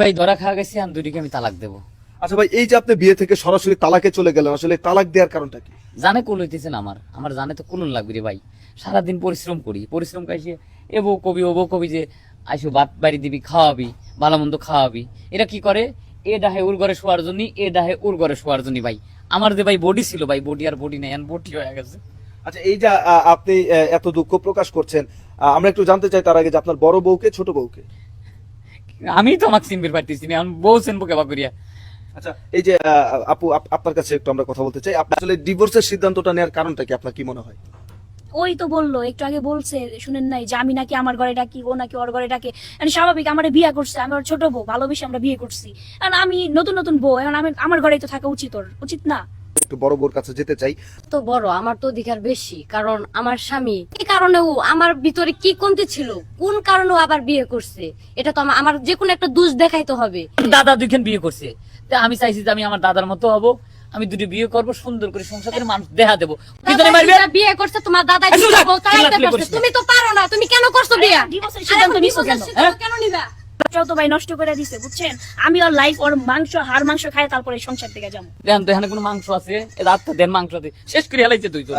ভাই ধরা খাওয়া গেছি, আমি দুটিকে আমি তালাক দেবো। আচ্ছা ভাই, এই যে আপনি বিয়ে থেকে সরাসরি তালাকে চলে গেলেন, আসলে তালাক দেওয়ার কারণটা কি? জানে কুল হইতেছে না আমার জানে তো কুলন লাগবে রে ভাই। সারাদিন পরিশ্রম করি, পরিশ্রম কাইছে এ বউ কবি ও বউ কবি যে আইসো ভাত বাড়ি দিবি, খাওয়াবি, ভালো মন্দ খাওয়াবি। এরা কি করে, এ ডাহে ওর ঘরে শোয়ার জন্য, এ ডাহে ওর ঘরে শোয়ার জন্য। ভাই আমার যে ভাই বডি ছিল ভাই, বডি আর বডি নেই, বডি হয়ে গেছে। আচ্ছা, এই যে আপনি এত দুঃখ প্রকাশ করছেন, আমরা একটু জানতে চাই তার আগে যে আপনার বড় বউকে ছোট বউকে? আমি তো আমাকে চিনতে পারতেছি না, এখন বউ চিনবো কেবা করিয়া। আচ্ছা, এই যে আপু, আপনার কাছে একটু আমরা কথা বলতে চাই। আপনি আসলে ডিভোর্সের সিদ্ধান্তটা নেওয়ার কারণটা কি, আপনার কি মনে হয়? ওই তো বললো একটু আগে, বলছে শুনেন নাই যে আমি নাকি আমার ঘরে ডাকি, ও নাকি ওর ঘরে ডাকে। মানে স্বাভাবিক, আমার বিয়ে করছে, আমার ছোট বউ, ভালোবেসে আমরা বিয়ে করছি। কারণ আমি নতুন নতুন বউ, এখন আমি আমার ঘরেই তো থাকা উচিত, ওর উচিত না? একটু বড় বউর কাছে যেতে চাই। তো বড়, আমার তো অধিকার বেশি, কারণ আমার স্বামী এই কারণে, ও আমার ভিতরে কি কমতি ছিল, কোন কারণে ও আবার বিয়ে করছে, এটা তো আমার যে কোনো একটা দোষ দেখাইতে হবে। দাদা দুইখান বিয়ে করছে, তা আমি চাইছি যে আমি আমার দাদার মতো হবো, আমি দুটি বিয়ে করবো, সুন্দর করে সংসার করে মানুষ দেখা দেবো। দাদা যেটা বিয়ে করছে, তোমার দাদা যেটা বউ তারাইতে পারছে, তুমি তো পারো না, তুমি কেন করছো বিয়ে? ডিভোর্সের সিদ্ধান্ত নিছো কেন? কেন নিবা? বাচ্চাও তো ভাই নষ্ট করে দিছে, বুঝছেন? আমি ওর লাইফ, ওর মাংস, হাড় মাংস খায় তারপরে সংসার থেকে যাবো। দেখেন তো এখানে কোনো মাংস আছে, রাতটা দেন মাংস আছে, শেষ করে হেলাইছে তুই তো।